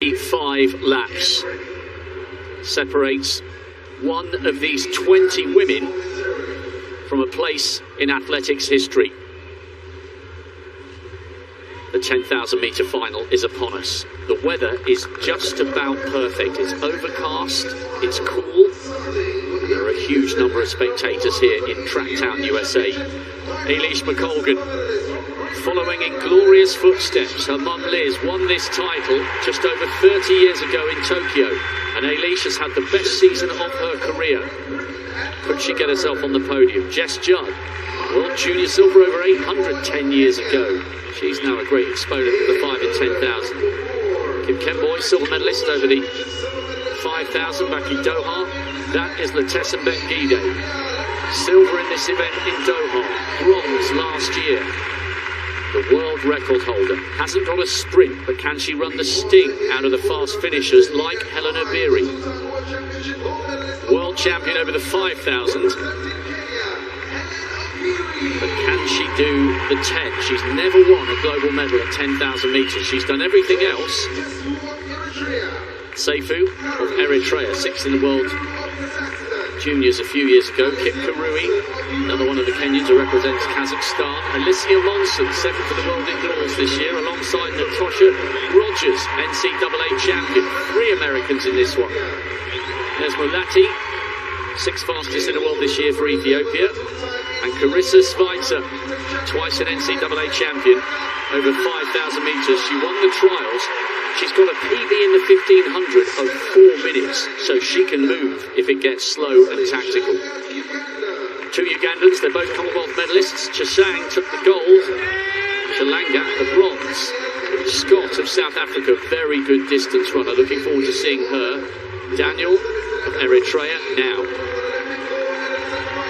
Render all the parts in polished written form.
5 laps separates one of these 20 women from a place in athletics history. The 10,000 metre final is upon us. The weather is just about perfect. It's overcast, it's cool, and there are a huge number of spectators here in Tracktown, USA. Eilish McColgan, following in glorious footsteps. Her mum Liz won this title just over 30 years ago in Tokyo, and Eilish has had the best season of her career. Could she get herself on the podium? Jess Judd, world junior silver over 800 10 years ago. She's now a great exponent of the 5 and 10,000. Kim Kemboy, silver medalist over the 5,000 back in Doha. That is Letesenbet Gidey. Silver in this event in Doha. Bronze last year. The world record holder. Hasn't got a sprint, but can she run the sting out of the fast finishers like Helena Beery? World champion over the 5,000. But can she do the 10? She's never won a global medal at 10,000 metres. She's done everything else. Seifu of Eritrea, 6th in the world juniors a few years ago. Kip Kurui, another one of the Kenyans who represents Kazakhstan. Alicia Monson, 7th in the world indoors this year, alongside Natasha Rogers, NCAA champion. 3 Americans in this one. There's Mulati, 6th fastest in the world this year for Ethiopia. And Carissa Schweitzer, twice an NCAA champion, over 5,000 metres. She won the trials. She's got a PB in the 1500 of 4 minutes, so she can move if it gets slow and tactical. 2 Ugandans, they're both Commonwealth medalists. Chesang took the gold, Chalanga the bronze. Scott of South Africa, very good distance runner. Looking forward to seeing her. Daniel of Eritrea now.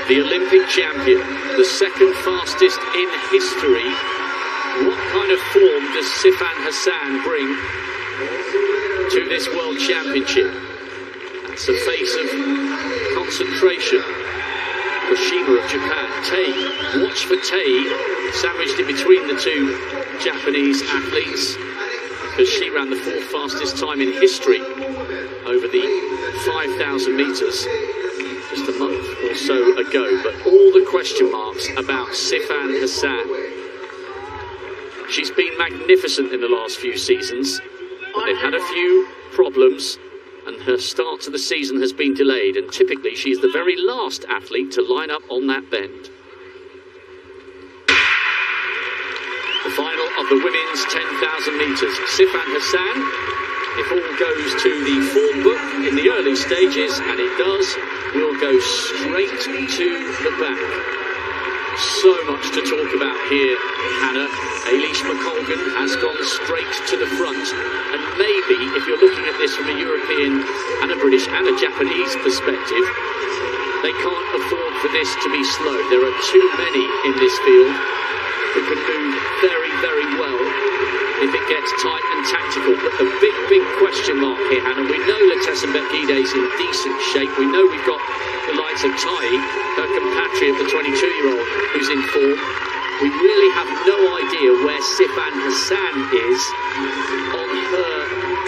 The Olympic champion, the 2nd fastest in history. What kind of form does Sifan Hassan bring to this World Championship? That's the face of concentration. Kushima of Japan. Tei, watch for Tei, sandwiched in between the 2 Japanese athletes, because she ran the 4th fastest time in history over the 5,000 metres just a month or so ago. But all the question marks about Sifan Hassan. She's been magnificent in the last few seasons, but they've had a few problems, and her start to the season has been delayed, and typically she's the very last athlete to line up on that bend. The final of the women's 10,000 metres. Sifan Hassan, if all goes to the form book in the early stages, and it does, will go straight to the back. So much to talk about here, Hannah. Eilish McColgan has gone straight to the front, and maybe if you're looking at this from a European and a British and a Japanese perspective, they can't afford for this to be slow. There are too many in this field who can move very, very well if it gets tight and tactical. But the big question mark here, Hannah, we know Letesenbet Gidey's in decent shape. We know we've got the likes of Tai, her compatriot, the 22-year-old, who's in form. We really have no idea where Sifan Hassan is on her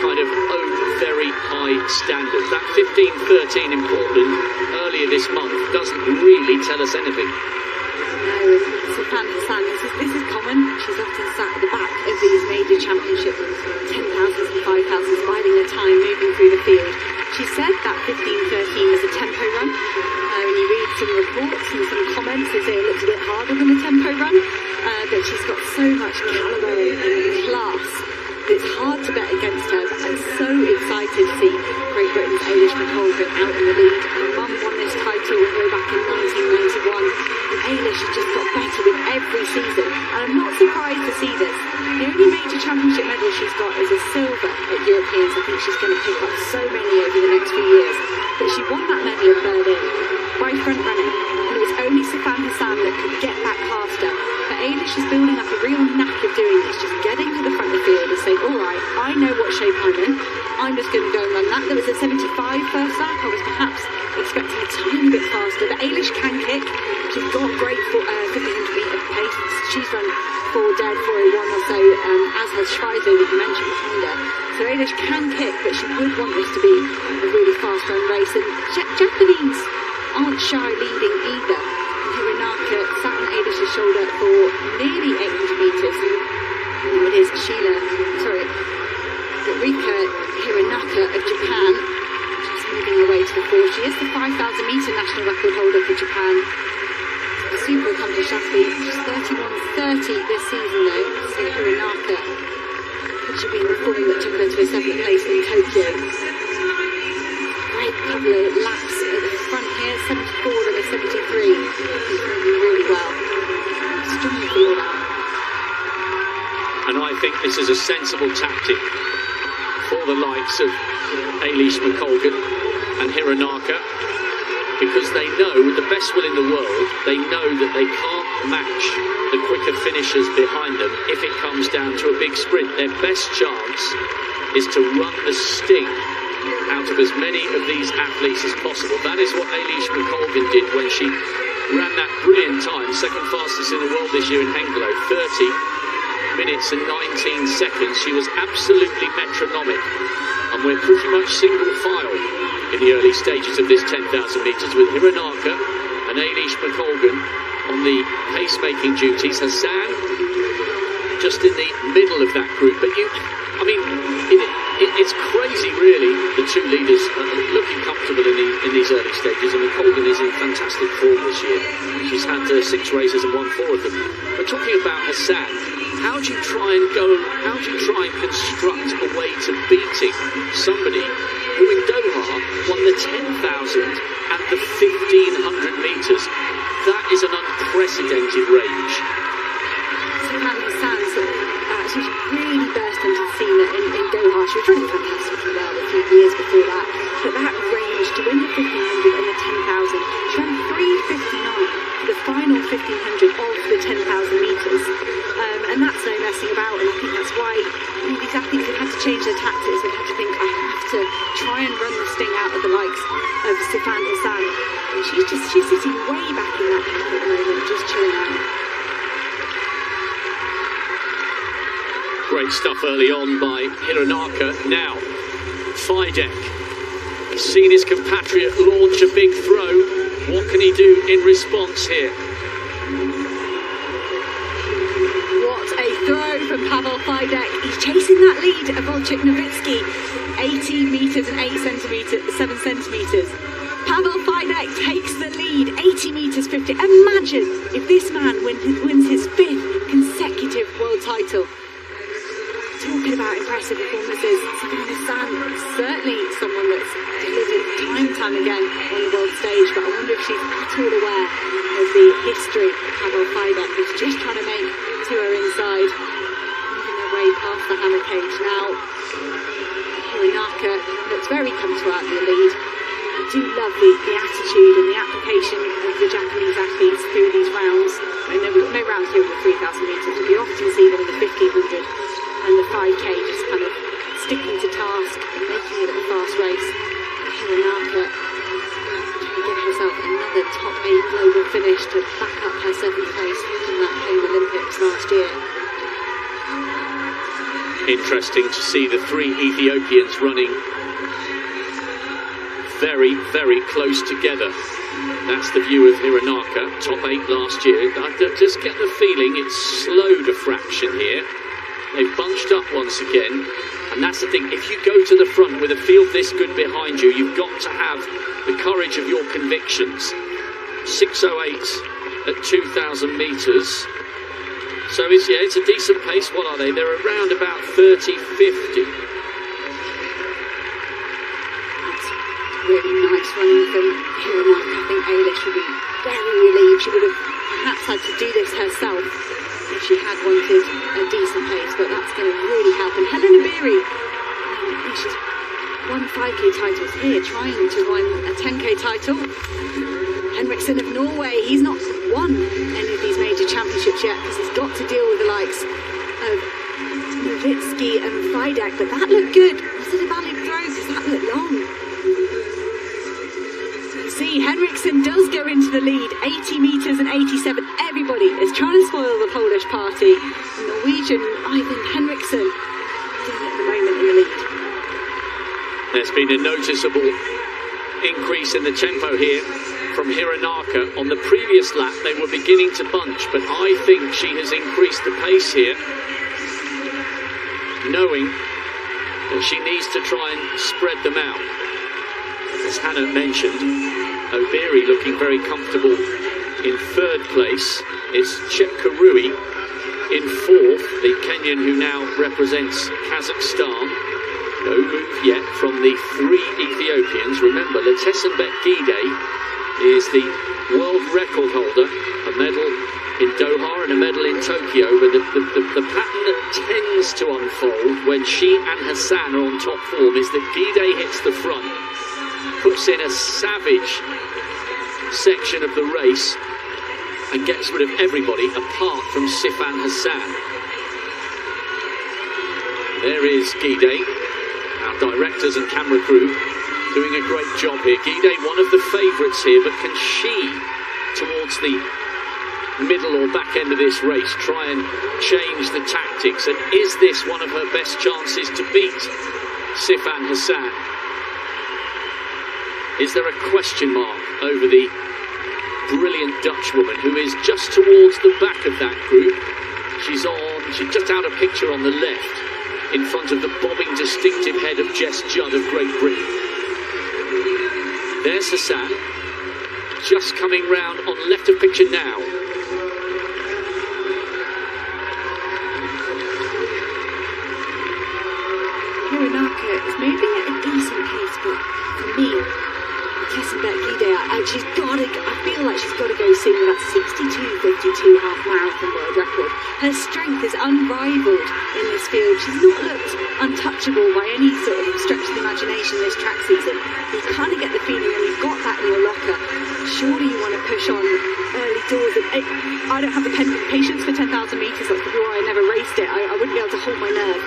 kind of own very high standard. That 15:13 in Portland earlier this month doesn't really tell us anything. No, Sifan Hassan, this is common. She's often sat at the back of these major championship 10,000s and 5,000s, biding her time, moving through the field. She said that 15:13 was a tempo run. When you read some reports and some comments, they say it looks a bit harder than a tempo run. But she's got so much calibre and class that it's hard to bet against her. But I'm so excited to see Great Britain's Eilish McColgan out in the lead. Her mum won this title way back in 1991. And Eilish has just got better with every season. And I'm not surprised to see this. The only major championship medal she's got is a silver at Europeans. I think she's going to pick up so many over the next few years. But she won that medal at Berlin by front running. And it was only Sifan Hassan that could get back past her. But Eilish is building up a real knack of doing this, just getting to the front of the field and saying, all right, I know what shape I'm in. I'm just going to go and run that. There was a 75 first lap. I was perhaps expecting a tiny bit faster. But Eilish can kick. She's got great 1500 metre pace. She's run 4 dead, 4:01 or so, as has Schweizer, that you mentioned behind her. So Polish can kick, but she would want this to be a really fast-run race. And Japanese aren't shy leading either. Hironaka sat on Eilish's shoulder for nearly 800 metres. Now it is Rika Hironaka of Japan, just moving away to the fore. She is the 5,000-metre national record holder for Japan. A super accomplished athlete. She's 31:30 this season though. So Hironaka could she be in the form that took her to a 7th place in Tokyo. Great couple of laps at the front here, 74 and a 73. She's moving really well. Strong field out. And I think this is a sensible tactic for the likes of Eilish McColgan and Hironaka, because they know, with the best will in the world, they know that they can't match the quicker finishers behind them if it comes down to a big sprint. Their best chance is to run the sting out of as many of these athletes as possible. That is what Eilish McColgan did when she ran that brilliant time, second fastest in the world this year in Hengelo, 30 minutes and 19 seconds. She was absolutely metronomic, and we're pretty much single file in the early stages of this 10,000 metres with Hironaka and Eilish McColgan on the pacemaking duties. Hassan just in the middle of that group, but it's crazy really. The two leaders are looking comfortable in these early stages, and McColgan is in fantastic form this year. She's had 6 races and won 4 of them. But talking about Hassan, how do you try and construct a way to beating somebody who in Doha won the 10,000 and the 1,500 metres? That is an unprecedented range. Sifan Hassan she's really burst into the scene in Doha. She was running fantastically well a few years before that. But that range to win the 1,500 and the 10,000, she ran 3:59 for the final 1,500 of the 10,000 metres. And that's no messing about, and I think that's why these athletes have had to change their tactics. They've had to think, I have to try and run the sting out of the likes of Sifan Hassan. And she's sitting way back in that pack at the moment, just chilling out. Great stuff early on by Hironaka. Now, Fidek has seen his compatriot launch a big throw. What can he do in response here? Throw from Pavel Fidek. He's chasing that lead of Wojciech Nowicki. 80 metres and 7 centimetres. Pavel Fidek takes the lead. 80 metres 50. Imagine if this man wins his 5th consecutive world title. Talking about impressive performances, Sifan Hassan certainly someone that's delivered time and time again on the world stage, but I wonder if she's at all aware of the history of Pavel Fidek, who's just trying to make to her inside, moving their way past the hammer cage. Now, Hironaka looks very comfortable out in the lead. I do love the attitude and the application of the Japanese athletes through these rounds. I mean, no rounds here with 3,000 metres, but you often see them in the 1,500 and the 5K just kind of sticking to task and making it a fast race. Hironaka trying to get herself another top 8 global finish to back up her 7th place from that home Olympics last year. Interesting to see the 3 Ethiopians running very, very close together. That's the view of Hironaka, top 8 last year. I just get the feeling it's slowed a fraction here. They've bunched up once again, and that's the thing. If you go to the front with a field this good behind you, you've got to have the courage of your convictions. 6:08 at 2,000 metres. So it's a decent pace. What are they? They're around about 30:50. That's really nice running from Hironaka. I think Eilish would be very relieved. She would have perhaps had to do this herself if she had wanted a decent pace, but that's going to really help. And Helena Beery, I think she's won 5K titles here, trying to win a 10K title. Henriksen of Norway, he's not won any of these major championships yet because he's got to deal with the likes of Nowicki and Fidek, but that looked good. Was it a valid throw? Because that looked long. See, Henriksen does go into the lead, 80 metres and 87. Everybody is trying to spoil the Polish party. Norwegian Ivan Henriksen doing it at the moment in the lead. There's been a noticeable increase in the tempo here from Hironaka. On the previous lap they were beginning to bunch, but I think she has increased the pace here, knowing that she needs to try and spread them out. As Hannah mentioned, Obiri looking very comfortable in third place. It's Chepkurui in fourth, the Kenyan who now represents Kazakhstan. No move yet from the three Ethiopians. Remember, Letesenbet Gide is the world record holder, a medal in Doha and a medal in Tokyo, but the pattern that tends to unfold when she and Hassan are on top form is that Gide hits the front, puts in a savage section of the race and gets rid of everybody apart from Sifan Hassan. There is Gide. Our directors and camera crew doing a great job here. Gide, one of the favourites here, but can she, towards the middle or back end of this race, try and change the tactics? And is this one of her best chances to beat Sifan Hassan? Is there a question mark over the brilliant Dutch woman who is just towards the back of that group? She's just out of picture on the left, in front of the bobbing distinctive head of Jess Judd of Great Britain. There's Hassan, just coming round on left of picture now. Hironaka is moving at a decent pace, but for me, Letesenbet Gide, I feel like she's got to go soon with that 62.52 half marathon world record. Her strength is unrivaled in this field. She's not looked untouchable by any sort of stretch of the imagination this track season. You kind of get the feeling when you've got that in your locker, surely you want to push on early doors. And I don't have the patience for 10,000 metres. That's probably why I never raced it. I wouldn't be able to hold my nerve.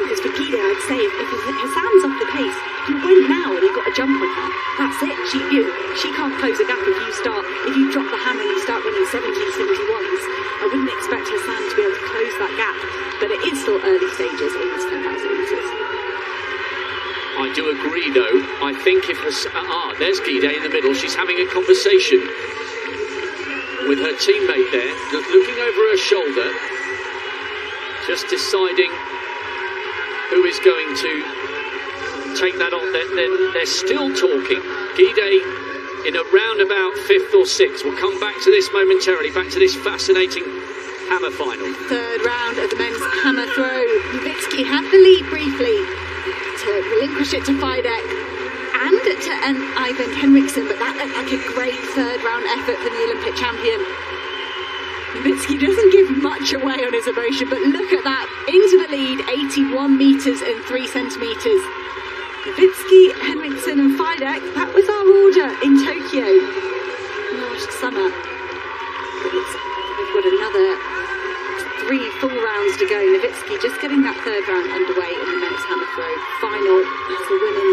Because for Gide, I'd say if Hassan's off the pace, you win now and you've got a jump on her. That's it. She can't close a gap if you drop the hammer and you start running 70s, 71s. I wouldn't expect Hassan to be able to close that gap, but it is still early stages in this 10,000 metres. I do agree, though. I think if there's Gide in the middle. She's having a conversation with her teammate there, looking over her shoulder, just deciding who is going to take that on. They're still talking. Gide in a roundabout 5th or 6th. We'll come back to this momentarily, back to this fascinating hammer final. Third round of the men's hammer throw. Nowitzki had the lead briefly to relinquish it to Fidek and to Ivan Henriksson, but that looked like a great third round effort from the Olympic champion. Nowitzki doesn't give much away on his emotion, but look at that, into the lead, 81 metres and 3 centimetres. Nowitzki, Henriksson and Fidek, that was our order in Tokyo last summer. We've got another 3 full rounds to go. Nowitzki just getting that third round underway in the men's hammer throw final, as the women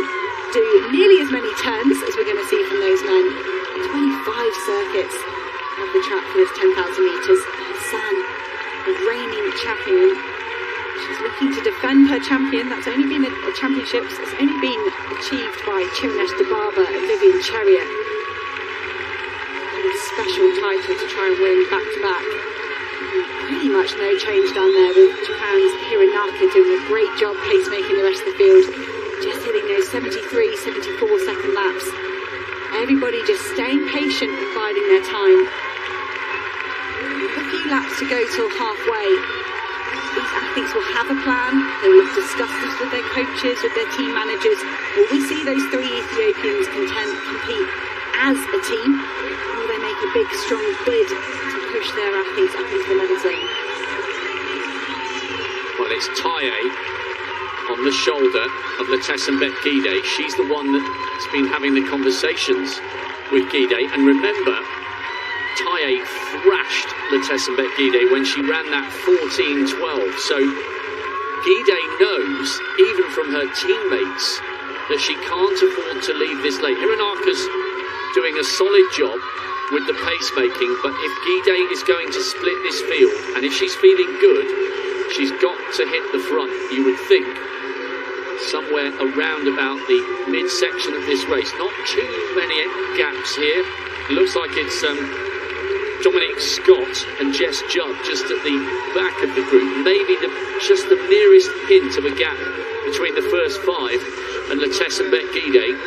do nearly as many turns as we're going to see from those men. 25 circuits of the track for this 10,000 metres. Hassan, the reigning champion, she's looking to defend her champion. That's only been a championships. It's only been achieved by Chironesh Dibaba and Vivian Cherier. A special title to try and win back to back. Pretty much no change down there with Japan's Hironaka doing a great job pacemaking the rest of the field. Just hitting those 73, 74 second laps. Everybody just staying patient and biding their time. A few laps to go till halfway. These athletes will have a plan. They will have discussed this with their coaches, with their team managers. Will we see those 3 Ethiopians compete as a team? Will they make a big, strong bid to push their athletes up into the medal zone? Well, it's Taye on the shoulder of Letesenbet Gide. She's the one that's been having the conversations with Gide. And remember, Taye thrashed Letesenbet Gide when she ran that 14.12. So Gide knows, even from her teammates, that she can't afford to leave this late. Hironaka's doing a solid job with the pacemaking, but if Gide is going to split this field, and if she's feeling good, she's got to hit the front, you would think. somewhere around about the midsection of this race. Not too many gaps here. It looks like it's Dominic Scott and Jess Judd just at the back of the group. Maybe just the merest hint of a gap between the first five and Latessa Mbekgide,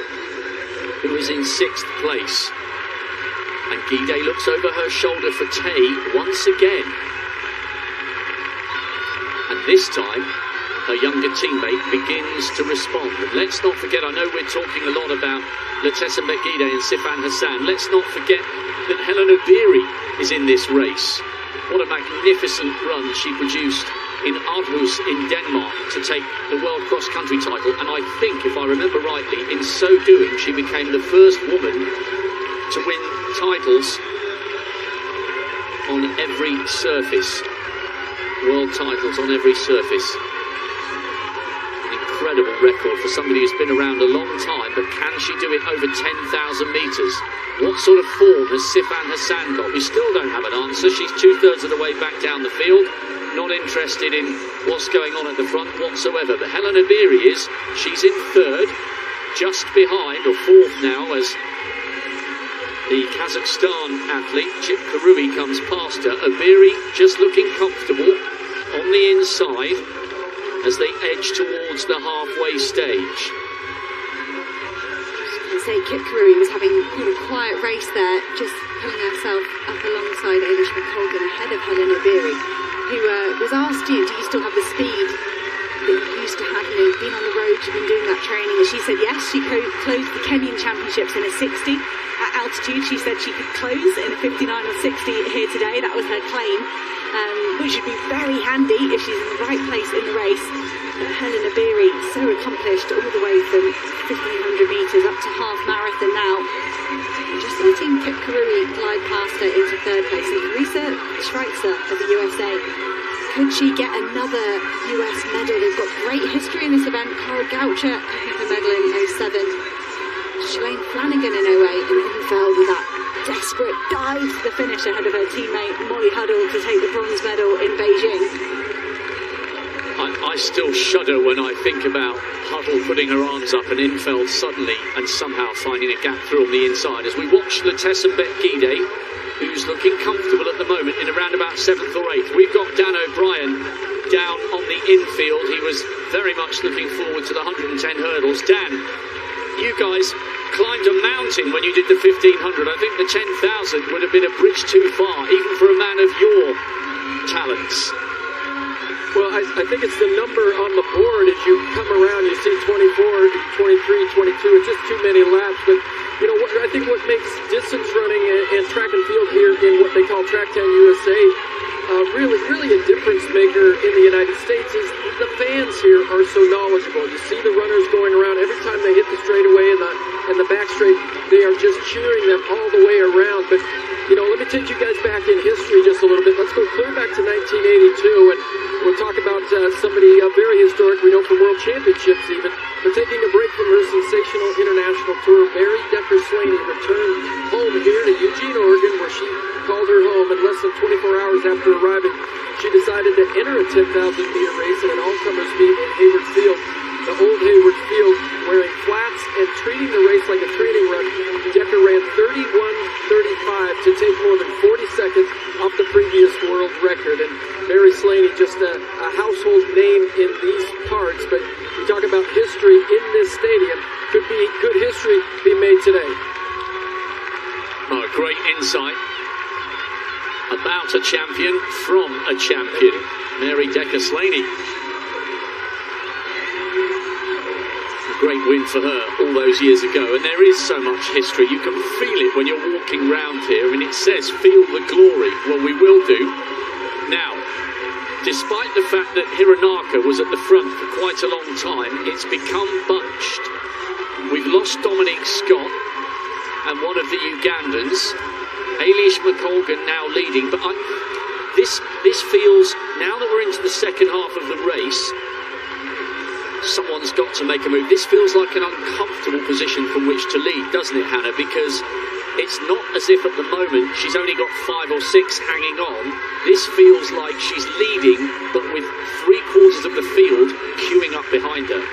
who is in 6th place. And Gide looks over her shoulder for Tay once again. And this time, her younger teammate begins to respond. And let's not forget, I know we're talking a lot about Latessa Mbekgide and Sifan Hassan. Let's not forget that Hellen Obiri is in this race. What a magnificent run she produced in Aarhus in Denmark to take the World Cross Country title. And I think, if I remember rightly, in so doing, she became the first woman to win titles on every surface. World titles on every surface. An incredible record for somebody who's been around a long time, but can she do it over 10,000 metres? What sort of form has Sifan Hassan got? We still don't have an answer. She's 2/3 of the way back down the field, not interested in what's going on at the front whatsoever. But Hellen Obiri is. She's in 3rd, just behind, or 4th now, as the Kazakhstan athlete Chip Karui comes past her. Obiri just looking comfortable on the inside as they edge towards the halfway stage. I say Kip Karui was having quite a quiet race there, just pulling herself up alongside Eilish McColgan ahead of Hellen Obiri, who was asked, do you still have the speed that you used to have? You've been on the road, you've been doing that training. And she said yes, she closed the Kenyan Championships in a 60. At altitude, she said she could close in a 59 or 60 here today. That was her claim, which would be very handy if she's in the right place in the race. But Hellen Obiri, so accomplished all the way from 1,500 metres up to half marathon now. Just letting Kip Karui glide past her into 3rd place. And Teresa Schweitzer of the USA, could she get another US medal? They've got great history in this event. Cara Goucher picking up a medal in 07. Shalane Flanagan in 08, and Infeld with that desperate dive to the finish ahead of her teammate Molly Huddle to take the bronze medal in Beijing. I still shudder when I think about Huddle putting her arms up and Infeld suddenly and somehow finding a gap through on the inside. As we watch Latessa Mbekgide, who's looking comfortable at the moment in around about 7th or 8th. We've got Dan O'Brien down on the infield. He was very much looking forward to the 110 hurdles. Dan, you guys climbed a mountain when you did the 1,500. I think the 10,000 would have been a bridge too far, even for a man of your talents. Well, I think it's the number on the board. As you come around, you see 24, 23, 22. It's just too many laps. But, you know, I think what makes distance running and track and field here in what they call Track 10 USA really a difference maker in the United States is the fans here are so knowledgeable. You see the runners going around every time they hit the straightaway and the back straight. They are just cheering them all the way around. But, you know, let me take you guys back in history just a little bit. Let's go clear back to 1982, and we'll talk about somebody very historic, we know from World Championships even, but taking a break from her sensational international tour. Mary Decker Slaney returned home here to Eugene, Oregon, where she called her home, and less than 24 hours after arriving, she decided to enter a 10,000-meter race in an all-comers meet in Hayward Field. The old Hayward Field, wearing flats and treating the race like a training run. Decker ran 31:35 to take more than 40 seconds off the previous world record. And Mary Slaney, just a household name in these parts. But you talk about history in this stadium. Could history be made today? Oh, great insight about a champion from a champion. Mary Decker Slaney. Great win for her all those years ago, and there is so much history. You can feel it when you're walking round here, and it says feel the glory. Well, we will do. Now, despite the fact that Hironaka was at the front for quite a long time, it's become bunched. We've lost Dominic Scott and one of the Ugandans. Eilish McColgan now leading, but this feels, now that we're into the second half of the race, someone's got to make a move. This feels like an uncomfortable position from which to lead, doesn't it, Hannah? Because it's not as if at the moment she's only got 5 or 6 hanging on. This feels like she's leading, but with 3/4 of the field queuing up behind her.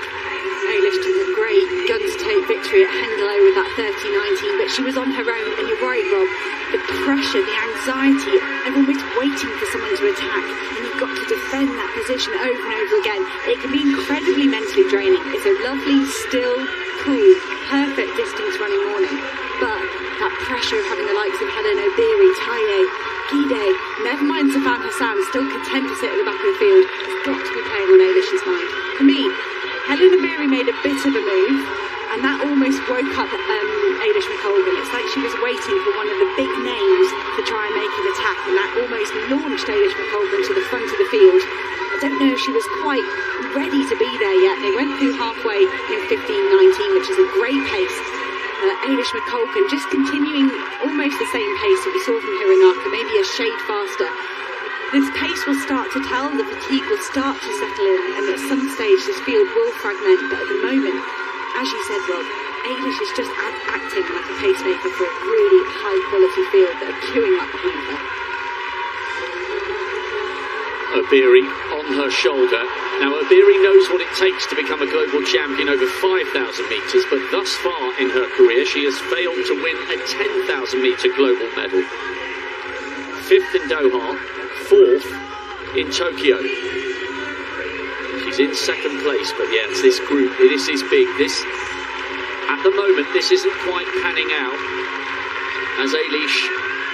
Eilish took a great guns-to-tape victory at Hengelo with that 30-19, but she was on her own, and you're right, Rob. The pressure, the anxiety, everyone was waiting for someone to attack, and you've got to defend that position over and over again. It can be incredibly mentally draining. It's a lovely, still, cool, perfect distance running morning, but that pressure of having the likes of Hellen Obiri, Taye, Gide, never mind Sifan Hassan, still content to sit at the back of the field, has got to be playing on Eilish's mind. For me, Hellen Obiri made a bit of a move, and that almost woke up Eilish McColgan. It's like she was waiting for one of the big names to try and make an attack, and that almost launched Eilish McColgan to the front of the field. I don't know if she was quite ready to be there yet. They went through halfway in 15-19, which is a great pace. Eilish McColgan just continuing almost the same pace that we saw from Hironaka, maybe a shade faster. This pace will start to tell, the fatigue will start to settle in, and at some stage this field will fragment, but at the moment, as you said, Rob, Eilish is just acting like a pacemaker for a really high quality field that are queuing up behind her. Obiri on her shoulder. Now Obiri knows what it takes to become a global champion over 5,000 metres, but thus far in her career she has failed to win a 10,000 metre global medal. 5th in Doha, 4th in Tokyo. She's in 2nd place, but yeah, it's this group, this is big. At the moment, this isn't quite panning out as Eilish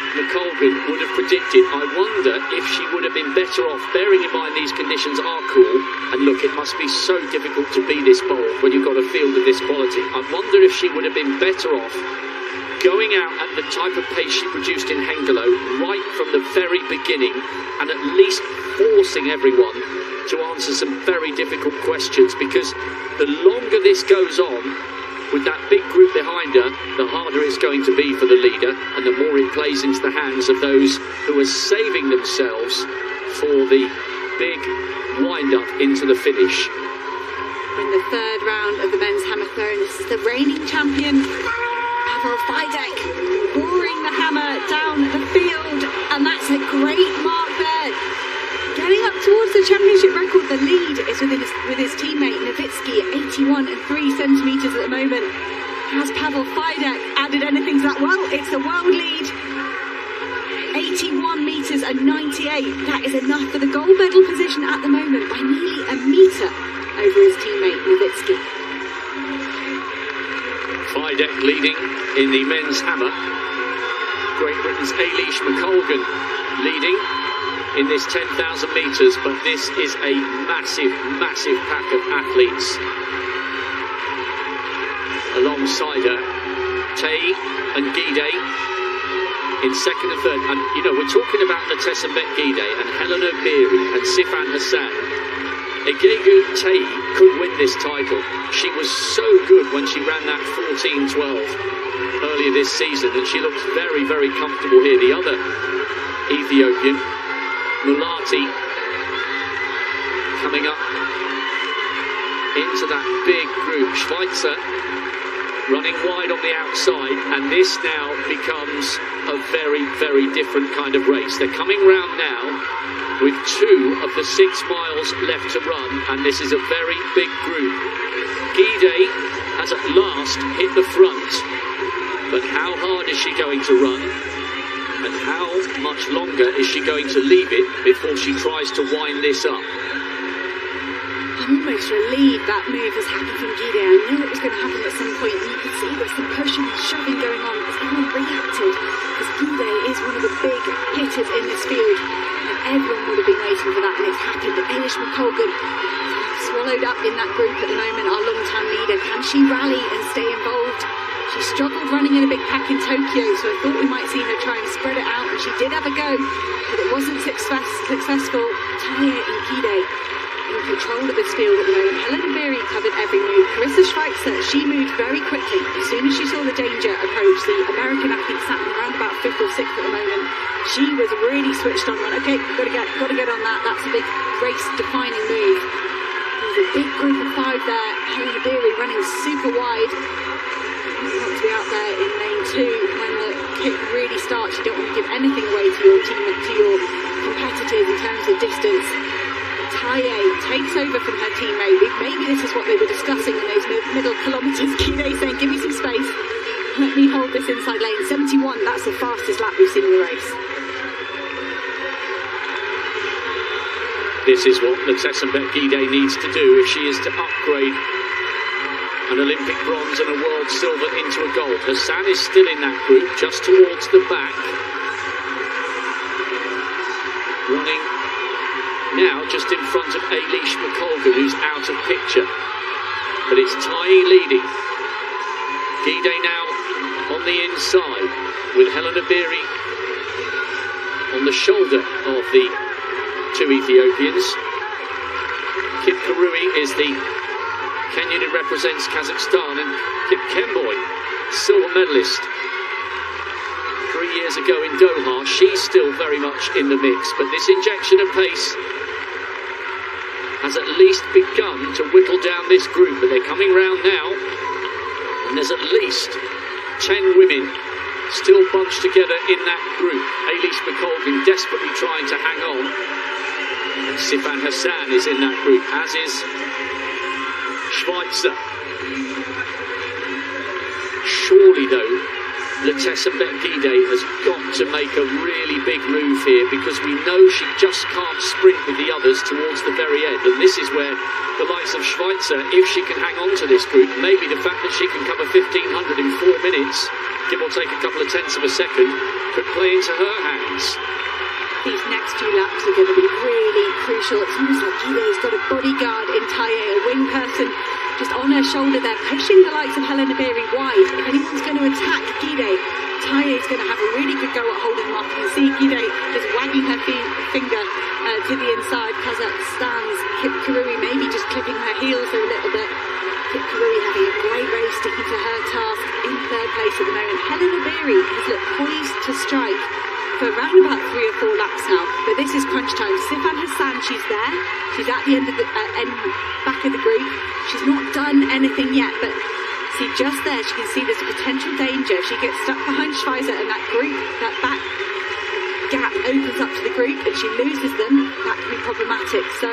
McColgan would have predicted. I wonder if she would have been better off, bearing in mind these conditions are cool, and look, it must be so difficult to be this bold when you've got a field of this quality. I wonder if she would have been better off going out at the type of pace she produced in Hengelo right from the very beginning, and at least forcing everyone to answer some very difficult questions, because the longer this goes on, with that big group behind her, the harder it's going to be for the leader, and the more it plays into the hands of those who are saving themselves for the big wind-up into the finish. In the 3rd round of the men's hammer throw, this is the reigning champion, Pavel Fidek, roaring the hammer down the field, and that's a great mark there. Getting up towards the championship record, the lead is with his teammate Nowitzki at 81 and 3 centimetres at the moment. Has Pavel Fidek added anything to that? Well, it's the world lead. 81 metres and 98. That is enough for the gold medal position at the moment by nearly a metre over his teammate Nowitzki. Fidek leading in the men's hammer. Great Britain's Eilish McColgan leading in this 10,000 metres, but this is a massive, massive pack of athletes alongside her. Taye and Gide in 2nd and 3rd, and you know, we're talking about Ntesembet Gide and Hellen Obiri and Sifan Hassan. Egegu Taye could win this title. She was so good when she ran that 14-12 earlier this season, and she looks very, very comfortable here. The other Ethiopian, Mulati, coming up into that big group. Schweitzer running wide on the outside, and this now becomes a very, very different kind of race. They're coming round now with 2 of the 6 miles left to run, and this is a very big group. Gide has at last hit the front, but how hard is she going to run? And how much longer is she going to leave it before she tries to wind this up? I'm almost relieved that move has happened from Gide. I knew it was going to happen at some point, and you could see there's some pushing and shoving going on as everyone reacted, because Gide is one of the big hitters in this field, and everyone would have been waiting for that, and it's happened. Eilish McColgan swallowed up in that group at the moment, our long-time leader. Can she rally and stay involved? She struggled running in a big pack in Tokyo, so I thought we might see her try and spread it out, and she did have a go, but it wasn't successful. Taye and Gide in control of this field at the moment. Hellen Obiri covered every move. Carissa Schweitzer, she moved very quickly. As soon as she saw the danger approach, the American athlete sat around about 5th or 6th at the moment. She was really switched on. Went, okay, got to get on that. That's a big race-defining move. There's a big group of 5 there. Hellen Obiri running super wide. You want to be out there in lane 2 when the kick really starts. You don't want to give anything away to your team, to your competitors in terms of distance. Taye takes over from her teammate. Maybe this is what they were discussing in those middle kilometres. Gide saying, give me some space. Let me hold this inside lane. 71, that's the fastest lap we've seen in the race. This is what Letesenbet Gide needs to do if she is to upgrade an Olympic bronze and a world silver into a gold. Hassan is still in that group, just towards the back. Running now just in front of Eilish McColgan, who's out of picture. But it's Taye leading. Gide now on the inside, with Helena Beery on the shoulder of the two Ethiopians. Kip Kurui is the Kenyan who represents Kazakhstan, and Kip Kemboi, silver medalist 3 years ago in Doha. She's still very much in the mix, but this injection of pace has at least begun to whittle down this group. But they're coming round now, and there's at least 10 women still bunched together in that group. Eilish McColgan desperately trying to hang on, and Sifan Hassan is in that group, as is Schweitzer. Surely though, Letesenbet Gide has got to make a really big move here, because we know she just can't sprint with the others towards the very end. And this is where the likes of Schweitzer, if she can hang on to this group, maybe the fact that she can cover 1500 in 4 minutes, give or take a couple of tenths of a second, could play into her hands. These next 2 laps are going to be really crucial. It's almost like Gide's got a bodyguard in Taye, a wing person just on her shoulder there, pushing the likes of Helena Beery wide. If anyone's going to attack Gide, Taye's going to have a really good go at holding them off. You can see Gide just wagging her finger to the inside. Kazakhstan's Kip Kurui maybe just clipping her heels a little bit. Kip Kurui having a great race, sticking to her task in 3rd place at the moment. Helena Beery has looked poised to strike for around about 3 or 4 laps now, but this is crunch time. Sifan Hassan, she's there. She's at the end of the back of the group. She's not done anything yet, but see just there, she can see there's a potential danger. If she gets stuck behind Schweizer and that group, that back gap opens up to the group and she loses them, that could be problematic. So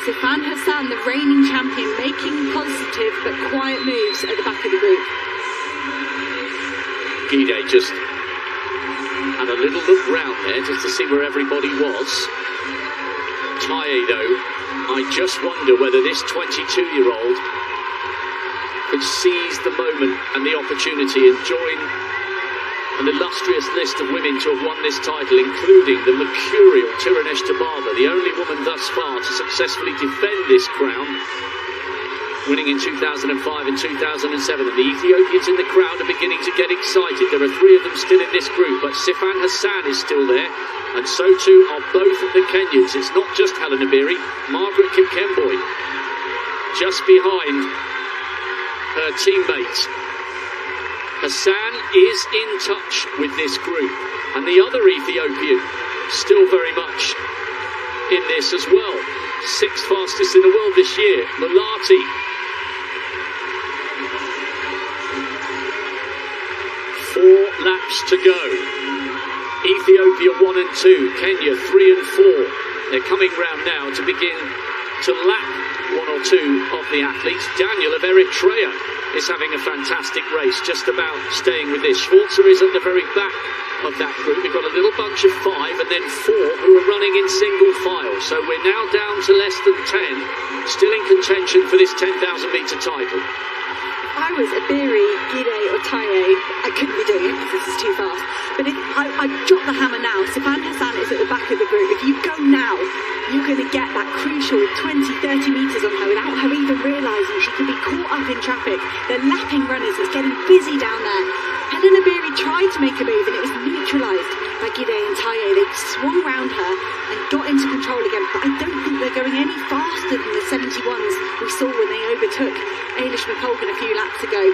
Sifan Hassan, the reigning champion, making positive but quiet moves at the back of the group. Gide just had a little look round there just to see where everybody was. Taye though, I just wonder whether this 22-year-old could seize the moment and the opportunity and join an illustrious list of women to have won this title, including the mercurial Tirunesh Tababa, the only woman thus far to successfully defend this crown, winning in 2005 and 2007. And the Ethiopians in the crowd are beginning to get excited. There are 3 of them still in this group, but Sifan Hassan is still there, and so too are both of the Kenyans. It's not just Helena Beery, Margaret Kipkemboi just behind her teammates. Hassan is in touch with this group, and the other Ethiopian still very much in this as well. 6th fastest in the world this year, Mulati. 4 laps to go. Ethiopia 1 and 2, Kenya 3 and 4. They're coming round now to begin to lap 1 or 2 of the athletes. Daniel of Eritrea is having a fantastic race, just about staying with this. Schweitzer is at the very back of that group. We've got a little bunch of 5 and then 4 who are running in single file. So we're now down to less than 10, still in contention for this 10,000 metre title. If I was a Beery, Gide or Taye, I couldn't be doing it because this is too fast. But if I'd drop the hammer now. Sifan Hassan is at the back of the group. If you go now, you're going to get that crucial 20, 30 metres on her without her even realising she could be caught up in traffic. They're lapping runners. It's getting busy down there. Helena Beery tried to make a move and it was neutralised by Gide and Taye. They swung round her and got into control again, but I don't think they're going any faster than the 71s we saw when they overtook Eilish McColgan a few laps ago.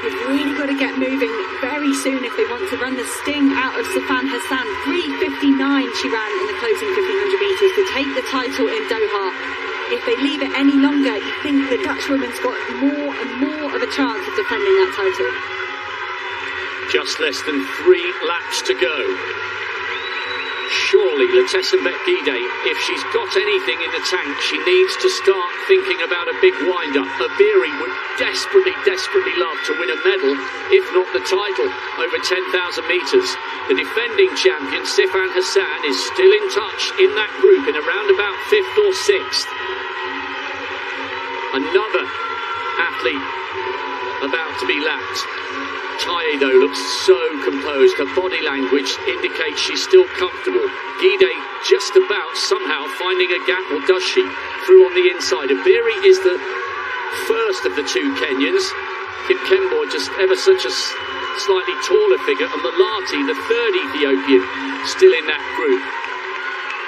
They've really got to get moving very soon if they want to run the sting out of Sifan Hassan. 3:59 she ran in the closing 1500 metres to take the title in Doha. If they leave it any longer, you think the Dutch woman's got more and more of a chance of defending that title. Just less than 3 laps to go. surely Letesenbet Gidey, if she's got anything in the tank, she needs to start thinking about a big wind-up. Iberi would desperately love to win a medal, if not the title, over 10,000 metres. The defending champion, Sifan Hassan, is still in touch in that group in around about 5th or 6th. Another athlete about to be lapped. Taye, though, looks so composed. Her body language indicates she's still comfortable. Gidey just about somehow finding a gap, or does she? Through on the inside. Iberi is the first of the two Kenyans. Kipkemboi, just ever such a slightly taller figure, and Malati, the third Ethiopian, still in that group.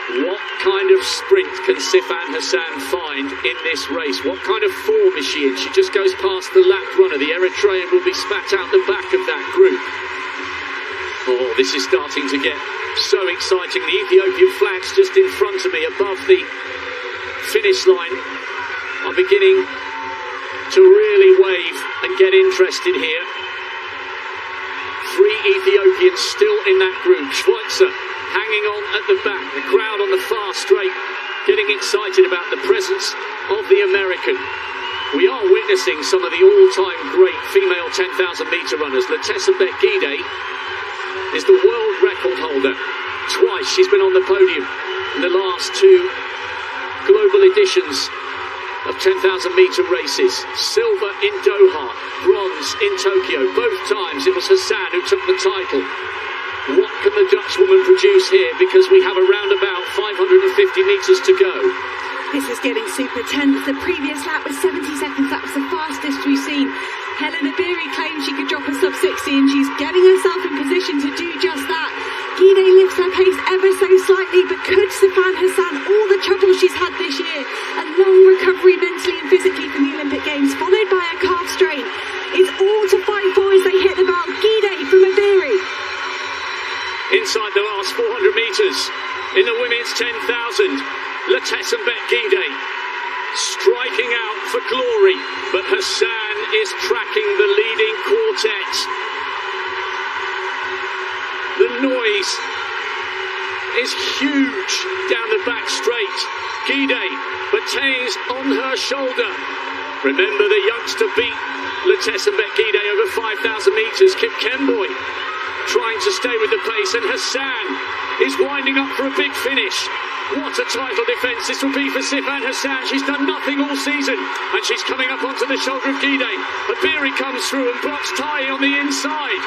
What kind of sprint can Sifan Hassan find in this race? What kind of form is she in? She just goes past the lap runner. The Eritrean will be spat out the back of that group. Oh, this is starting to get so exciting. The Ethiopian flags just in front of me above the finish line are beginning to really wave and get interested here. 3 Ethiopians still in that group. Schweitzer hanging on at the back, the crowd on the far straight getting excited about the presence of the American. We are witnessing some of the all-time great female 10,000 metre runners. Letesenbet Gidey is the world record holder. Twice she's been on the podium in the last 2 global editions of 10,000 metre races. Silver in Doha, bronze in Tokyo. Both times it was Hassan who took the title. What can the Dutch woman produce here? Because we have around about 550 metres to go. This is getting super tense. The previous lap was 70 seconds. That was the fastest we've seen. Hellen Iberi claimed she could drop a sub 60, and she's getting herself in position to do just that. Gidey lifts her pace ever so slightly, but could Sifan Hassan, all the trouble she's had this year, a long recovery mentally and physically from the Olympic Games, followed by a calf strain, is all to fight for as they hit the bell. Gidey from Iberi. Inside the last 400 metres in the women's 10,000, Letesenbet Gidey striking out for glory, but Hassan is tracking the leading quartet. The noise is huge down the back straight. Gidey, Batains on her shoulder. Remember, the youngster beat Letesenbet Gidey over 5,000 metres. Kipkemboi trying to stay with the pace, and Hassan is winding up for a big finish. What a title defence this will be for Sifan Hassan. She's done nothing all season, and she's coming up onto the shoulder of Gidey. Iberi comes through and blocks Taye on the inside.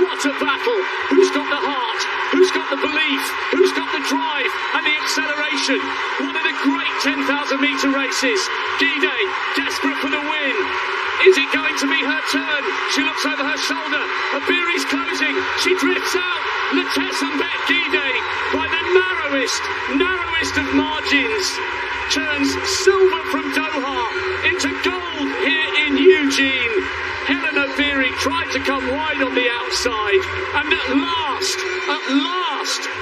What a battle! Who's got the heart? Who's got the belief? Who's got the drive and the acceleration? One of the great 10,000 metre races. Gidey, desperate for the win. Is it going to be her turn? She looks over her shoulder. Iberi's closing. She drifts out. Letesenbet Gidey, by the narrowest of margins, turns silver from Doha into gold here in Eugene. Hellen Iberi tried to come wide on the outside, and at last,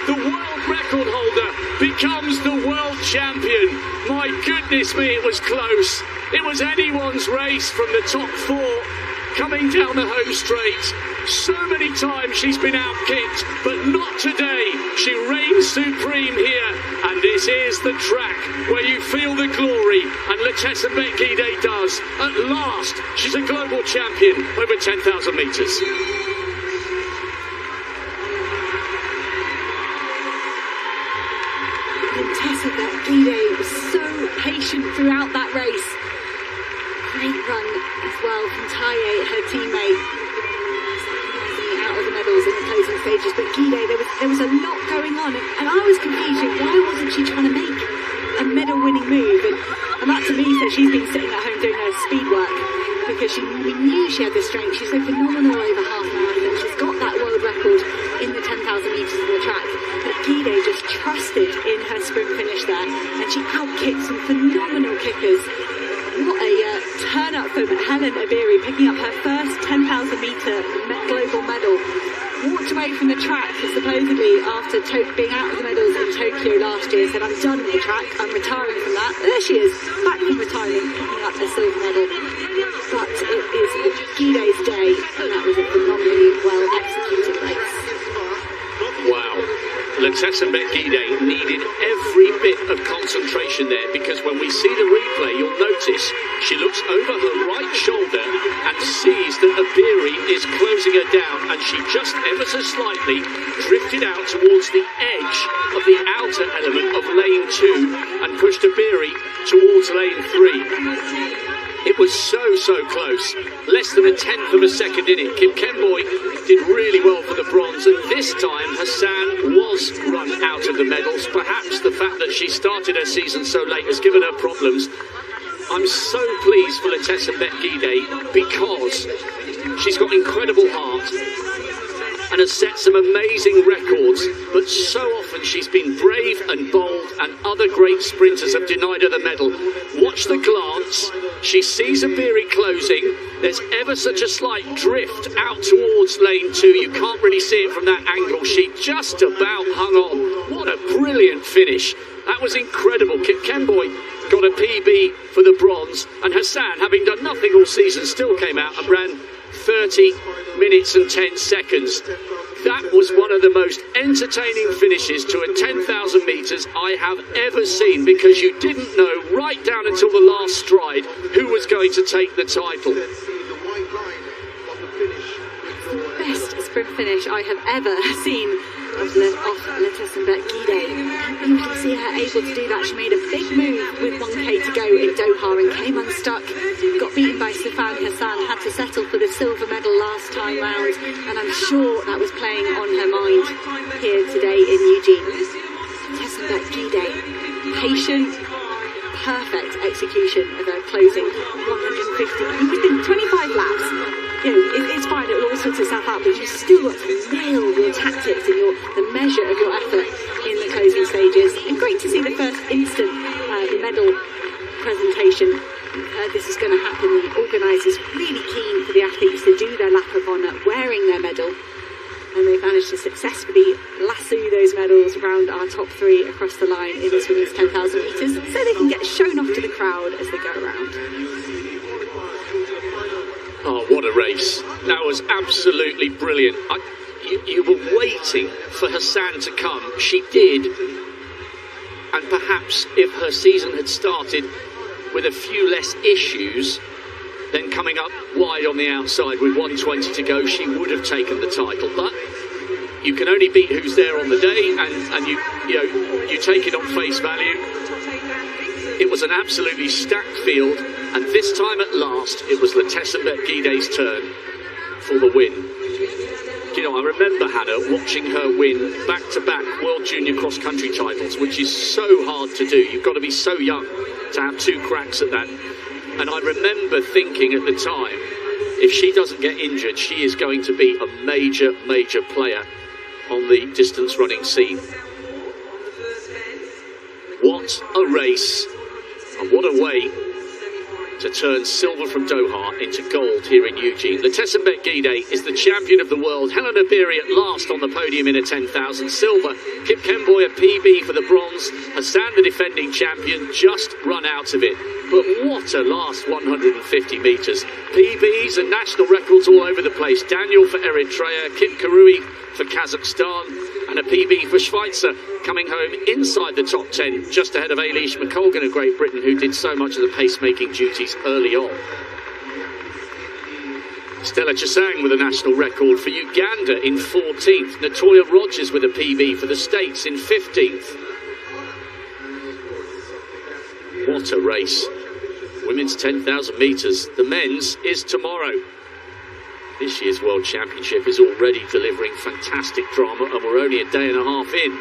the world record holder becomes the world champion. My goodness me, it was close. It was anyone's race from the top 4 coming down the home straight. So many times she's been outkicked, but not today. She reigns supreme here, and this is the track where you feel the glory, and Letesenbet Gidey does. At last, she's a global champion over 10,000 metres. Letesenbet Gidey was so patient throughout that race. Great run as well from Taye, her teammate. Out of the medals in the closing stages, but Gidey, there was a lot going on, and I was confused. Why wasn't she trying to make a medal-winning move? And that to me says she's been sitting at home doing her speed work, because we knew she had the strength. She's so phenomenal over half marathon. She's got that world record in the 10,000 metres of the track. But Gidey just trusted in her sprint finish there, and she outkicked some phenomenal kickers. What a turn up for Hellen Iberi, picking up her first 10,000 metre global medal. Walked away from the track supposedly after being out of the medals in Tokyo last year, said, I'm done with the track, I'm retiring from that. There she is, back from retirement, picking up a silver medal. But it is Gidey's day, and that was a phenomenally well executed race. Wow. Letesenbet Gidey needed every bit of concentration there, because when we see the replay, you'll notice she looks over her right shoulder and sees that Abiri is closing her down, and she just ever so slightly drifted out towards the edge of the outer element of lane 2 and pushed Abiri towards lane 3. It was so close, less than a tenth of a second in it. Kip Kemboy did really well for the bronze, and this time Hassan was run out of the medals. Perhaps the fact that she started her season so late has given her problems. I'm so pleased for Letesenbet Gidey because she's got incredible heart and has set some amazing records, but so often she's been brave and bold, and other great sprinters have denied her the medal. Watch the glance. She sees Abiri closing. There's ever such a slight drift out towards lane 2. You can't really see it from that angle. She just about hung on. What a brilliant finish. That was incredible. Kip Kemboy got a PB for the bronze, and Hassan, having done nothing all season, still came out and ran 30 minutes and 10 seconds. That was one of the most entertaining finishes to a 10,000 metres I have ever seen, because you didn't know right down until the last stride who was going to take the title. Best sprint finish I have ever seen of Letesenbet Gidey. You can see her able to do that. She made a big move with 1k to go in Doha and came unstuck. Got beaten by Sifan Hassan, had to settle for the silver medal last time round, and I'm sure that was playing on her mind here today in Eugene. Letesenbet Gidey, patient, perfect execution of her closing 150. Within 25 laps. You know, it's fine, it will all sort itself out, but you've still got to nail your tactics and the measure of your effort in the closing stages. And great to see the first instant medal presentation. This is going to happen. The organisers really keen for the athletes to do their lap of honour wearing their medal. And they've managed to successfully lasso those medals around our top 3 across the line in this women's 10,000 metres, so they can get shown off to the crowd as they go around. Oh, what a race. That was absolutely brilliant. You were waiting for Hassan to come. She did. And perhaps if her season had started with a few less issues, then coming up wide on the outside with 120 to go, she would have taken the title. But you can only beat who's there on the day, and you take it on face value. It was an absolutely stacked field, and this time at last it was Letesenbet Gidey's turn for the win. You know, I remember Hannah watching her win back-to-back World Junior Cross Country titles, which is so hard to do. You've got to be so young to have 2 cracks at that. And I remember thinking at the time, if she doesn't get injured, she is going to be a major player on the distance running scene. What a race, and what a way to turn silver from Doha into gold here in Eugene. Letesenbet Gidey is the champion of the world. Helen Abiri at last on the podium in a 10,000 silver. Kip Kemboy a PB for the bronze. Hassan, the defending champion, just run out of it. But what a last 150 metres. PBs and national records all over the place. Daniel for Eritrea, Kip Karui for Kazakhstan, and a PB for Schweitzer, coming home inside the top 10, just ahead of Eilish McColgan of Great Britain, who did so much of the pacemaking duties early on. Stella Chesang with a national record for Uganda in 14th. Natoya Rogers with a PB for the States in 15th. What a race. Women's 10,000 metres. The men's is tomorrow. This year's World Championship is already delivering fantastic drama, and we're only a day and a half in.